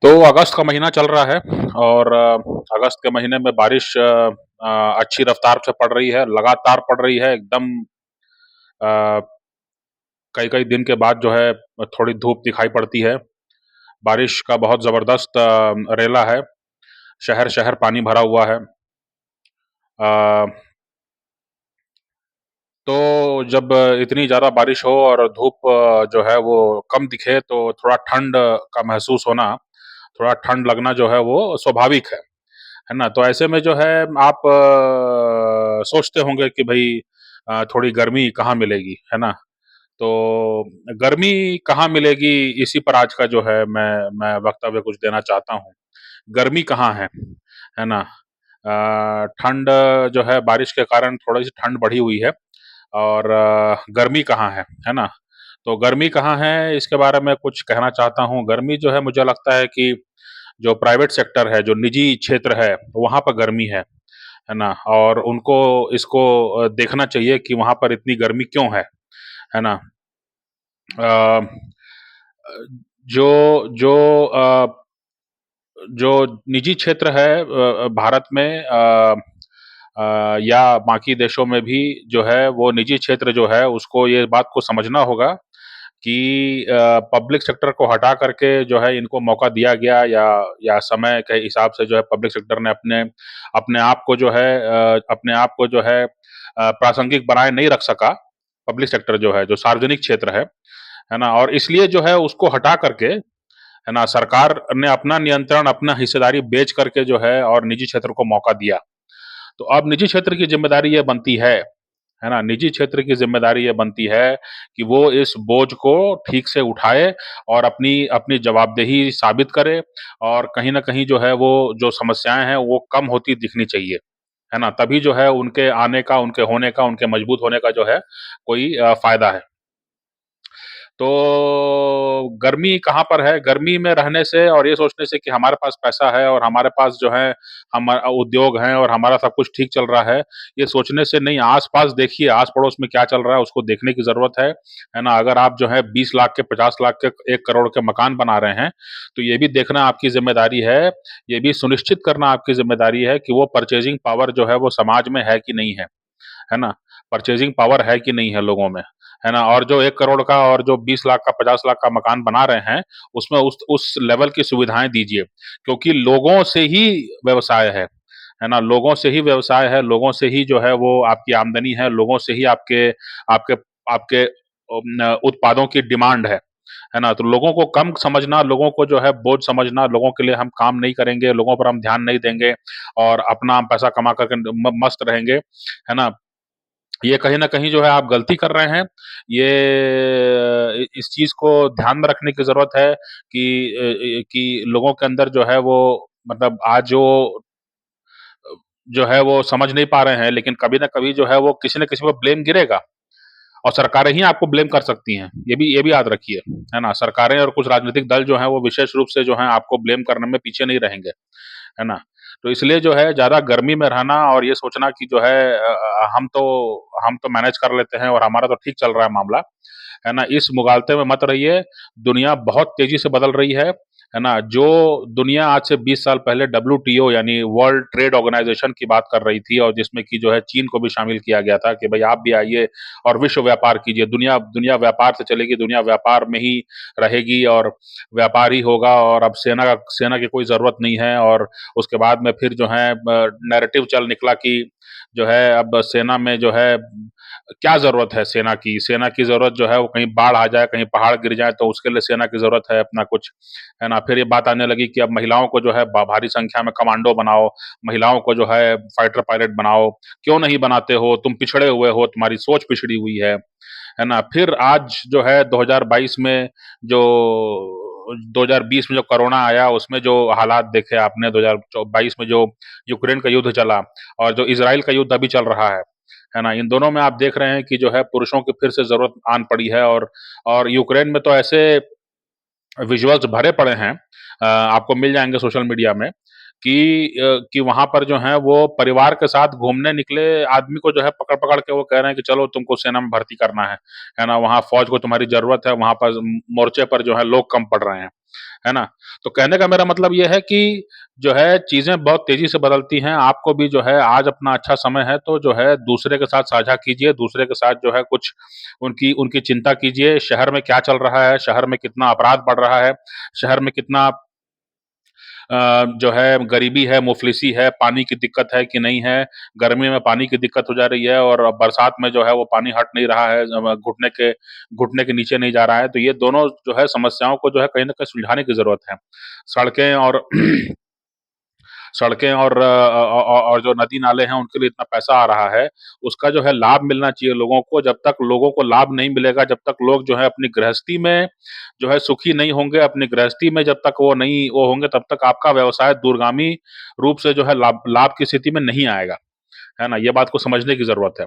तो अगस्त का महीना चल रहा है और अगस्त के महीने में बारिश अच्छी रफ्तार से पड़ रही है, लगातार पड़ रही है एकदम। अ, कई-कई दिन के बाद जो है थोड़ी धूप दिखाई पड़ती है। बारिश का बहुत ज़बरदस्त रेला है, शहर-शहर पानी भरा हुआ है। अ, तो जब इतनी ज़्यादा बारिश हो और धूप जो है वो कम दिखे तो थोड़ा ठंड का महसूस होना, थोड़ा ठंड लगना जो है वो स्वाभाविक है ना? तो ऐसे में जो है आप सोचते होंगे कि भई थोड़ी गर्मी कहाँ मिलेगी, है ना? तो गर्मी कहाँ मिलेगी इसी पर आज का जो है मैं वक्तव्य कुछ देना चाहता हूँ। गर्मी कहाँ है ना? ठंड जो है बारिश के कारण थोड़ी-सी ठंड बढ़ी हुई है और गर्मी कहाँ है ना? तो गर्मी कहाँ है इसके बारे में कुछ कहना चाहता हूँ। गर्मी जो है मुझे लगता है कि जो प्राइवेट सेक्टर है, जो निजी क्षेत्र है, वहाँ पर गर्मी है ना? और उनको इसको देखना चाहिए कि वहाँ पर इतनी गर्मी क्यों है ना? अ, जो जो जो निजी क्षेत्र है भारत में या बाकी देशों में भी जो है वो निजी क्षेत्र जो है उसको ये बात को समझना होगा कि पब्लिक सेक्टर को हटा करके जो है इनको मौका दिया गया या समय के हिसाब से जो है पब्लिक सेक्टर ने अपने अपने आप को जो है अपने आप को जो है प्रासंगिक बनाए नहीं रख सका। पब्लिक सेक्टर जो है, जो सार्वजनिक क्षेत्र है ना? और इसलिए जो है उसको हटा करके, है ना, सरकार ने अपना नियंत्रण, अपना हिस्सेदारी बेच करके जो है और निजी क्षेत्र को मौका दिया। तो अब निजी क्षेत्र की ज़िम्मेदारी ये बनती है ना? निजी क्षेत्र की ज़िम्मेदारी ये बनती है कि वो इस बोझ को ठीक से उठाए और अपनी अपनी जवाबदेही साबित करे और कहीं न कहीं जो है वो जो समस्याएँ हैं वो कम होती दिखनी चाहिए, है ना? तभी जो है उनके आने का, उनके होने का, उनके मजबूत होने का जो है कोई फ़ायदा है। तो गर्मी कहाँ पर है? गर्मी में रहने से और ये सोचने से कि हमारे पास पैसा है और हमारे पास जो है उद्योग हैं और हमारा सब कुछ ठीक चल रहा ये सोचने से नहीं, आस-पास देखिए, आस-पड़ोस में क्या चल रहा है उसको देखने की ज़रूरत है ना? अगर आप जो है 20 लाख के, 50 लाख के, 1 करोड़ के मकान बना रहे हैं, तो ये भी देखना आपकी ज़िम्मेदारी है, ये भी सुनिश्चित करना आपकी ज़िम्मेदारी है कि वो परचेज़िंग पावर जो है वो समाज में है कि नहीं है ना? परचेज़िंग पावर है कि नहीं है लोगों में, है ना? और जो 1 करोड़ का और जो 20 लाख का, 50 लाख का मकान बना रहे हैं, उसमें उस लेवल की सुविधाएँ दीजिए, क्योंकि लोगों से ही व्यवसाय है ना? लोगों से ही व्यवसाय है, लोगों से ही जो है वो आपकी आमदनी है, लोगों से ही आपके आपके आपके उत्पादों की डिमांड है ना? तो लोगों को कम समझना, लोगों को जो है बोझ समझना, लोगों के लिए हम काम नहीं करेंगे, लोगों पर हम ध्यान नहीं देंगे और अपना हम पैसा कमा कर के मस्त रहेंगे, है ना? ये कहीं न कहीं जो है आप गलती कर रहे हैं। ये इस चीज़ को ध्यान में रखने की ज़रूरत है कि लोगों के अंदर जो है वो मतलब आज जो है वो समझ नहीं पा रहे हैं, लेकिन कभी न कभी जो है वो किसी न किसी पे ब्लेम गिरेगा और सरकारें ही आपको ब्लेम कर सकती हैं। ये भी याद रखिए, है ना? सरकारें और कुछ राजनीतिक दल जो हैं वो विशेष रूप से जो हैं आपको ब्लेम करने में पीछे नहीं रहेंगे, है ना? तो इसलिए जो है ज़्यादा गर्मी में रहना और ये सोचना कि जो है हम तो मैनेज कर लेते हैं और हमारा तो ठीक चल रहा है मामला, है ना? इस मुगालते में मत रहिए, दुनिया बहुत तेज़ी से बदल रही है ना? जो दुनिया आज से 20 साल पहले डब्ल्यूटीओ यानी वर्ल्ड ट्रेड ऑर्गनाइज़ेशन की बात कर रही थी और जिसमें कि जो है चीन को भी शामिल किया गया था कि भई आप भी आइए और विश्व व्यापार कीजिए, दुनिया दुनिया व्यापार से चलेगी, दुनिया व्यापार में ही रहेगी और व्यापार ही होगा और अब सेना की कोई ज़रूरत नहीं है और उसके बाद में फिर जो है नैरेटिव चल निकला कि जो है अब सेना में जो है क्या ज़रूरत है सेना की? सेना की ज़रूरत जो है वो कहीं बाढ़ आ जाए, कहीं पहाड़ गिर जाए तो उसके लिए सेना की ज़रूरत है अपना कुछ, है ना? फिर ये बात आने लगी कि अब महिलाओं को जो है भारी संख्या में कमांडो बनाओ, महिलाओं को जो है फाइटर पायलट बनाओ, क्यों नहीं बनाते हो? तुम पिछड़े हुए हो, तुम्हारी सोच पिछड़ी हुई है ना? फिर आज जो है 2022 में जो 2020 में जो कोरोना आया उसमें जो हालात देखे आपने, 2022 में जो यूक्रेन का युद्ध चला और जो इज़राइल का युद्ध अभी चल रहा है ना? इन दोनों में आप देख रहे हैं कि जो है पुरुषों की फिर से ज़रूरत आन पड़ी है और यूक्रेन में तो ऐसे विजुअल्स भरे पड़े हैं आपको मिल जाएँगे सोशल मीडिया में कि वहाँ पर जो है वो परिवार के साथ घूमने निकले आदमी को जो है पकड़-पकड़ के वो कह रहे हैं कि चलो तुमको सेना में भर्ती करना है ना? वहाँ फ़ौज को तुम्हारी ज़रूरत है, वहाँ पर मोर्चे पर जो है लोग कम पड़ रहे हैं। है ना? तो कहने का मेरा मतलब ये है कि जो है चीज़ें बहुत तेज़ी से बदलती हैं, आपको भी जो है आज अपना अच्छा समय है तो जो है दूसरे के साथ साझा कीजिए, दूसरे के साथ जो है कुछ उनकी उनकी चिंता कीजिए, शहर में क्या चल रहा है, शहर में कितना अपराध बढ़ रहा है, शहर में कितना जो है गरीबी है, मुफ़लिसी है, पानी की दिक्कत है कि नहीं है, गर्मी में पानी की दिक्कत हो जा रही है और बरसात में जो है वो पानी हट नहीं रहा है, घुटने के नीचे नहीं जा रहा है, तो ये दोनों जो है समस्याओं को जो है कहीं न कहीं सुलझाने की ज़रूरत है। सड़कें और सड़कें और जो नदी-नाले हैं उनके लिए इतना पैसा आ रहा है, उसका जो है लाभ मिलना चाहिए लोगों को, जब तक लोगों को लाभ नहीं मिलेगा, जब तक लोग जो है अपनी गृहस्थी में जो है सुखी नहीं होंगे, अपनी गृहस्थी में जब तक वो होंगे तब तक आपका व्यवसाय दूरगामी रूप से जो है लाभ लाभ की स्थिति में नहीं आएगा, है ना? ये बात को समझने की ज़रूरत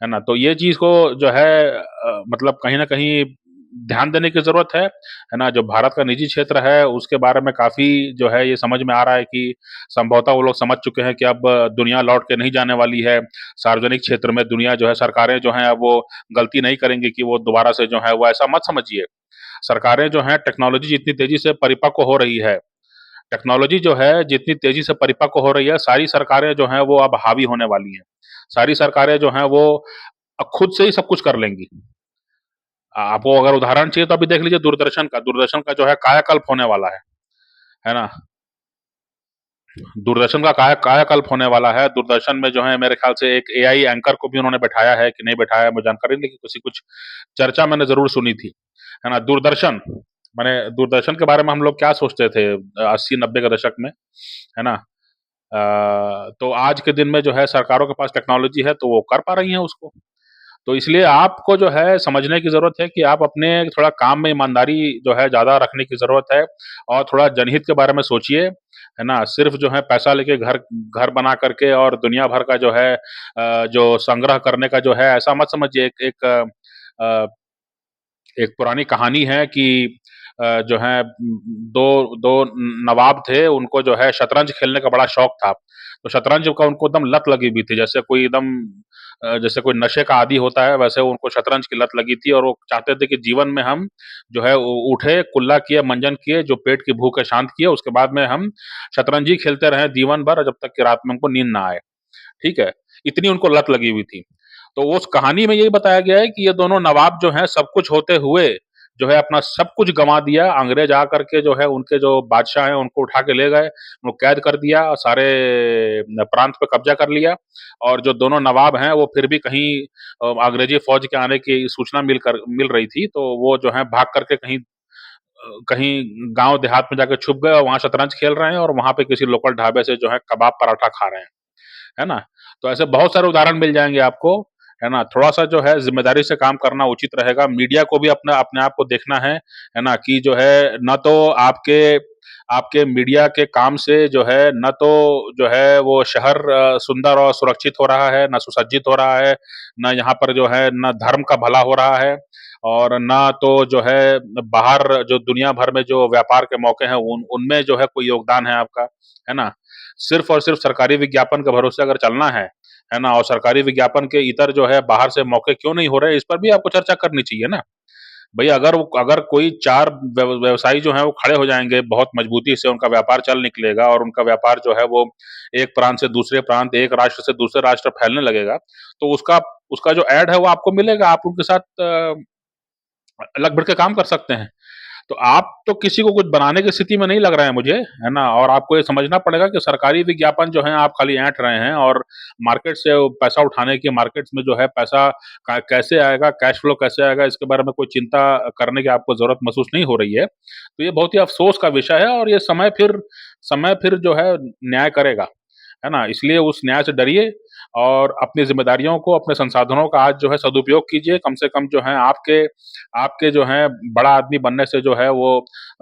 है ना? तो ये चीज़ को जो है मतलब कहीं न कहीं ध्यान देने की ज़रूरत है ना? जो भारत का निजी क्षेत्र है, उसके बारे में काफ़ी जो है ये समझ में आ रहा है कि संभवतः वो लोग समझ चुके हैं कि अब दुनिया लौट के नहीं जाने वाली है। सार्वजनिक क्षेत्र में दुनिया जो है सरकारें जो हैं अब वो गलती नहीं करेंगी कि वो दोबारा से जो है वो ऐसा मत समझिए। सरकारें जो हैं टेक्नोलॉजी जितनी तेज़ी से परिपक्व हो रही है, टेक्नोलॉजी जो है जितनी तेज़ी से परिपक्व हो रही है, सारी सरकारें जो हैं वो अब हावी होने वाली हैं। सारी सरकारें जो हैं वो खुद से ही सब कुछ कर लेंगी। आपको अगर उदाहरण चाहिए तो अभी देख लीजिए दूरदर्शन का जो है कायाकल्प होने वाला है ना? दूरदर्शन का कायाकल्प होने वाला है। दूरदर्शन में जो है मेरे ख़्याल से एक एआई एंकर को भी उन्होंने बैठाया है कि नहीं बैठाया है मुझे जानकारी नहीं, लेकिन किसी कुछ चर्चा मैंने ज़रूर सुनी थी, है ना? माने दूरदर्शन के बारे में हम लोग क्या सोचते थे 80-90 के दशक में, है ना? तो आज के दिन में जो है सरकारों के पास टेक्नोलॉजी है तो वो कर पा रही हैं उसको। तो इसलिए आपको जो है समझने की ज़रूरत है कि आप अपने थोड़ा काम में ईमानदारी जो है ज़्यादा रखने की ज़रूरत है और थोड़ा जनहित के बारे में सोचिए, है ना? सिर्फ़ जो है पैसा लेके घर घर बना कर के और दुनिया भर का जो है जो संग्रह करने का जो है ऐसा मत समझिए अ, एक पुरानी कहानी है कि जो है 2 नवाब थे, उनको जो है शतरंज खेलने का बड़ा शौक था। तो शतरंज का उनको एकदम लत लगी हुई थी, जैसे कोई नशे का आदी होता है, वैसे उनको शतरंज की लत लगी थी और वो चाहते थे कि जीवन में हम जो है उ उठे, कुल्ला किए, मंजन किए, जो पेट की भूख है शांत किए, उसके बाद में हम शतरंज ही खेलते रहें जीवन भर जब तक कि रात में हमको नींद ना आए। ठीक है? इतनी उनको लत लगी हुई थी। तो उस कहानी में यही बताया गया है कि ये दोनों नवाब जो हैं सब कुछ होते हुए, जो है अपना सब कुछ गँवा दिया, अंग्रेज़ आकर के जो है उनके जो बादशाह हैं उनको उठा के ले गए, उनको कैद कर दिया, सारे प्रांत पे कब्ज़ा कर लिया और जो दोनों नवाब हैं वो फिर भी कहीं अंग्रेज़ी फ़ौज के आने की सूचना मिल रही थी, तो वो जो है भाग कर के कहीं गाँव देहात में जाके छुप गए और वहाँ शतरंज खेल रहे हैं और वहाँ पे किसी लोकल ढाबे से जो है कबाब पराठा खा रहे हैं। है ना? तो ऐसे बहुत सारे उदाहरण मिल जाएँगे आपको, है ना? थोड़ा-सा जो है ज़िम्मेदारी से काम करना उचित रहेगा। मीडिया को भी अपने आप को देखना है ना? कि जो है ना तो आपके आपके मीडिया के काम से जो है ना तो जो है वो शहर सुंदर और सुरक्षित हो रहा है, ना सुसज्जित हो रहा है, ना यहाँ पर जो है ना धर्म का भला हो रहा है और ना तो जो है बाहर जो दुनिया भर में जो व्यापार के मौके हैं उनमें जो है कोई योगदान है आपका, है ना? सिर्फ़ और सिर्फ़ सरकारी विज्ञापन के भरोसे अगर चलना है ना? और सरकारी विज्ञापन के इतर जो है बाहर से मौके क्यों नहीं हो रहे हैं, इस पर भी आपको चर्चा करनी चाहिए ना। भई अगर कोई 4 व्यवसायी जो हैं वो खड़े हो जाएँगे, बहुत मजबूती से उनका व्यापार चल निकलेगा और उनका व्यापार जो है वो एक प्रांत से दूसरे प्रांत, एक राष्ट्र से दूसरे राष्ट्र फैलने लगेगा, तो उसका उसका जो ऐड है वो आपको मिलेगा, आप उनके साथ लग भिड़ के काम कर सकते हैं। तो आप तो किसी को कुछ बनाने की स्थिति में नहीं लग रहे हैं मुझे, है ना? और आपको ये समझना पड़ेगा कि सरकारी विज्ञापन जो हैं आप खाली ऐंठ रहे हैं और मार्केट से वो पैसा उठाने की मार्केट्स में जो है पैसा कैसे आएगा, कैश फ्लो कैसे आएगा, इसके बारे में कोई चिंता करने की आपको ज़रूरत महसूस नहीं हो रही है। तो ये बहुत ही अफ़सोस का विषय है और ये समय फिर जो है न्याय करेगा, है ना? इसलिए उस न्याय से डरिए और अपनी ज़िम्मेदारियों को, अपने संसाधनों का आज जो है सदुपयोग कीजिए। कम से कम जो है आपके आपके जो हैं बड़ा आदमी बनने से जो है वो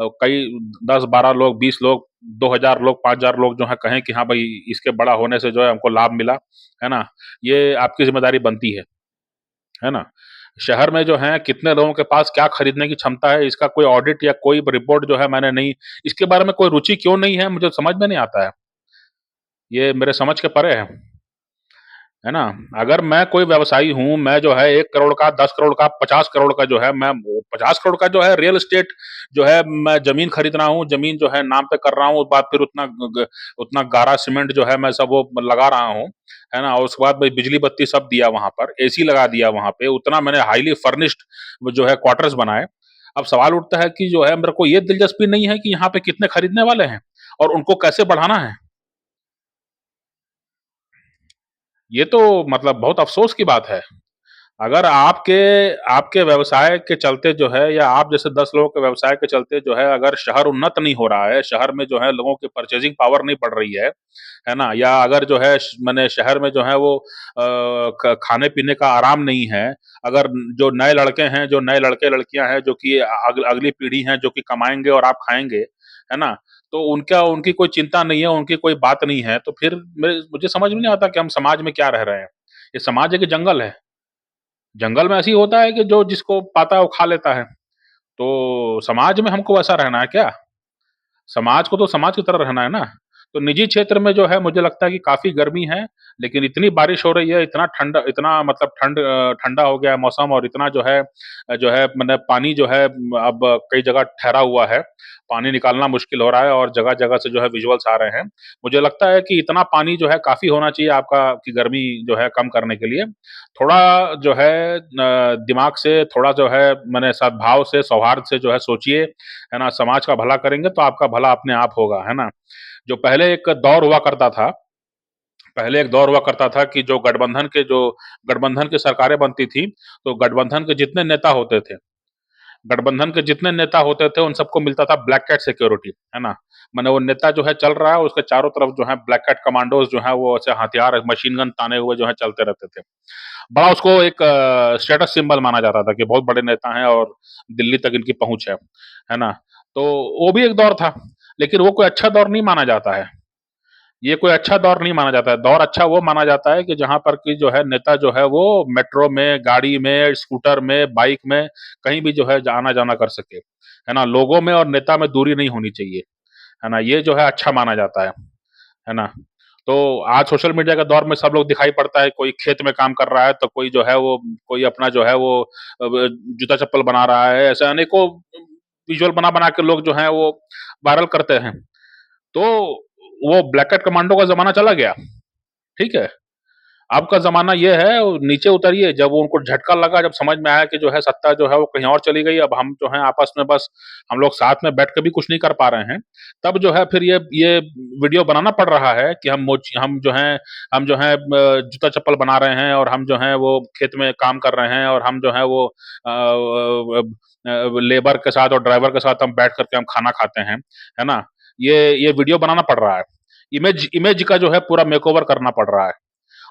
कई 10-12 लोग, 20 लोग, 2000 लोग, 5000 लोग जो हैं कहें कि हाँ भाई इसके बड़ा होने से जो है हमको लाभ मिला, है ना? ये आपकी ज़िम्मेदारी बनती है ना? शहर में जो है कितने लोगों के पास क्या खरीदने की क्षमता है, इसका कोई ऑडिट या कोई रिपोर्ट जो है मैंने नहीं, इसके बारे में कोई रुचि क्यों नहीं है मुझे समझ में नहीं आता है। ये मेरे समझ के परे है। है ना? अगर मैं कोई व्यवसायी हूँ, मैं जो है 1 करोड़ का, 10 करोड़ का, 50 करोड़ का जो है मैं 50 करोड़ का जो है रियल एस्टेट जो है मैं ज़मीन खरीद रहा हूँ, ज़मीन जो है नाम पे कर रहा हूँ, उसके बाद फिर उतना गारा सीमेंट जो है मैं सब वो लगा रहा हूँ, है ना? और उसके बाद भाई बिजली बत्ती सब दिया वहाँ पर, एसी लगा दिया वहाँ पे, उतना मैंने हाइली फर्निश्ड जो है क्वार्टर्स बनाए। अब सवाल उठता है कि जो है मेरे को ये दिलचस्पी नहीं है कि यहाँ पे कितने खरीदने वाले हैं और उनको कैसे बढ़ाना है। ये तो मतलब बहुत अफ़सोस की बात है। अगर आपके आपके व्यवसाय के चलते जो है या आप जैसे 10 लोगों के व्यवसाय के चलते जो है अगर शहर उन्नत नहीं हो रहा है, शहर में जो है लोगों की परचेज़िंग पावर नहीं बढ़ रही है ना? या अगर जो है माने शहर में जो है वो ख खाने-पीने का आराम नहीं है, अगर जो नए लड़के हैं, जो नए लड़के-लड़कियाँ हैं जो कि अगली पीढ़ी है जो कि कमाएँगे और आप खाएँगे, है ना? तो उनका उनकी कोई चिंता नहीं है, उनकी कोई बात नहीं है, तो फिर मुझे समझ में नहीं आता कि हम समाज में क्या रह रहे हैं? ये समाज है कि जंगल है? जंगल में ऐसे ही होता है कि जो जिसको पाता है वो खा लेता है। तो समाज में हमको वैसा रहना है क्या? समाज को तो समाज की तरह रहना है ना। तो निजी क्षेत्र में जो है मुझे लगता है कि काफ़ी गर्मी है, लेकिन इतनी बारिश हो रही है, इतना मतलब ठंडा हो गया है मौसम और इतना जो है मतलब पानी जो है अब कई जगह ठहरा हुआ है। पानी निकालना मुश्किल हो रहा है और जगह-जगह से जो है विजुअल्स आ रहे हैं। मुझे लगता है कि इतना पानी जो है काफ़ी होना चाहिए आपका कि गर्मी जो है कम करने के लिए। थोड़ा जो है दिमाग से थोड़ा जो है माने सद्भाव से, सौहार्द से जो है सोचिए, है ना? समाज का भला करेंगे तो आपका भला अपने आप होगा, है ना? जो पहले एक दौर हुआ करता था कि जो गठबंधन की सरकारें बनती थी, तो गठबंधन के जितने नेता होते थे, उन सबको मिलता था ब्लैक कैट सिक्योरिटी, है ना? माने वो नेता जो है चल रहा है, उसके चारों तरफ जो है ब्लैक कैट कमांडोज़ जो हैं वो ऐसे हथियार, मशीन गन ताने हुए जो है चलते रहते थे। बड़ा उसको एक स्टेटस सिंबल माना जाता था कि बहुत बड़े नेता हैं और दिल्ली तक इनकी पहुँच है ना? तो वो भी एक दौर था, लेकिन वो कोई अच्छा दौर नहीं माना जाता है। ये कोई अच्छा दौर नहीं माना जाता है, दौर अच्छा वो माना जाता है कि जहाँ पर कि जो है नेता जो है वो मेट्रो में, गाड़ी में, स्कूटर में, बाइक में, कहीं भी जो है आना-जाना कर सके, है ना? लोगों में और नेता में दूरी नहीं होनी चाहिए, है ना? ये जो है अच्छा माना जाता है ना? तो आज सोशल मीडिया के दौर में सब लोग दिखाई पड़ता है, कोई खेत में काम कर रहा है, तो कोई जो है वो कोई अपना जो है वो जूता-चप्पल बना रहा है, ऐसे अनेकों विजुअल बना-बना के लोग जो हैं वो वायरल करते हैं। तो वो ब्लैक हैट कमांडो का ज़माना चला गया, ठीक है? अब का ज़माना ये है नीचे उतरिए, जब उनको झटका लगा, जब समझ में आया कि जो है सत्ता जो है वो कहीं और चली गई, अब हम जो हैं आपस में बस हम लोग साथ में बैठ के भी कुछ नहीं कर पा रहे हैं। तब जो है फिर ये वीडियो बनाना पड़ रहा है कि हम जो हैं जूता-चप्पल बना रहे हैं और हम जो हैं वो खेत में काम कर रहे हैं और हम जो है वो लेबर के साथ और ड्राइवर के साथ हम बैठ कर के हम खाना खाते हैं, है ना? ये वीडियो बनाना पड़ रहा है। इमेज इमेज का जो है पूरा मेकओवर करना पड़ रहा है।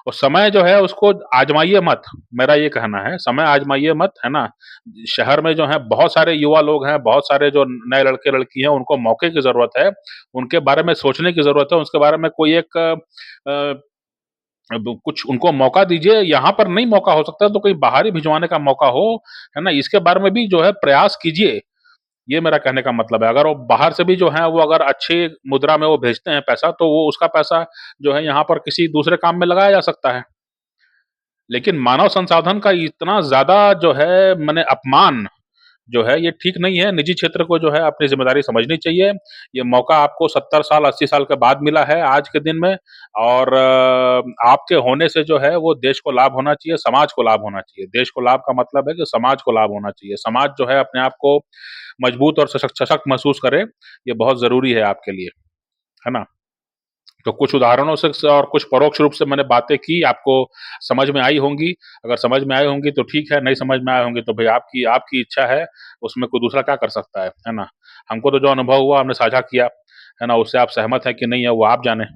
और समय जो है उसको आज़माइए मत, मेरा ये कहना है, समय आज़माइए मत, है ना? शहर में जो है बहुत सारे युवा लोग हैं, बहुत सारे जो नए लड़के-लड़की हैं, उनको मौके की ज़रूरत है, उनके बारे में सोचने की ज़रूरत है, उसके बारे में कोई एक अब कुछ उनको मौका दीजिए, यहाँ पर नहीं मौका हो सकता है तो कहीं बाहर ही भिजवाने का मौका हो, है ना? इसके बारे में भी जो है प्रयास कीजिए, ये मेरा कहने का मतलब है। अगर वो बाहर से भी जो है वो अगर अच्छी मुद्रा में वो भेजते हैं पैसा, तो वो उसका पैसा जो है यहाँ पर किसी दूसरे काम में लगाया जा सकता है। लेकिन मानव संसाधन का इतना ज़्यादा जो है माने अपमान जो है ये ठीक नहीं है। निजी क्षेत्र को जो है अपनी ज़िम्मेदारी समझनी चाहिए। ये मौका आपको 70 साल, 80 साल के बाद मिला है आज के दिन में और आपके होने से जो है वो देश को लाभ होना चाहिए, समाज को लाभ होना चाहिए। देश को लाभ का मतलब है कि समाज को लाभ होना चाहिए। समाज जो है अपने आप को मजबूत और सशक्त सशक्त महसूस करे, ये बहुत ज़रूरी है आपके लिए, है ना? तो कुछ उदाहरणों से और कुछ परोक्ष रूप से मैंने बातें की, आपको समझ में आई होंगी। अगर समझ में आई होंगी तो ठीक है, नहीं समझ में आई होंगी तो भई आपकी आपकी इच्छा है, उसमें कोई दूसरा क्या कर सकता है ना? हमको तो जो अनुभव हुआ हमने साझा किया, है ना? उससे आप सहमत हैं कि नहीं है वो आप जानें।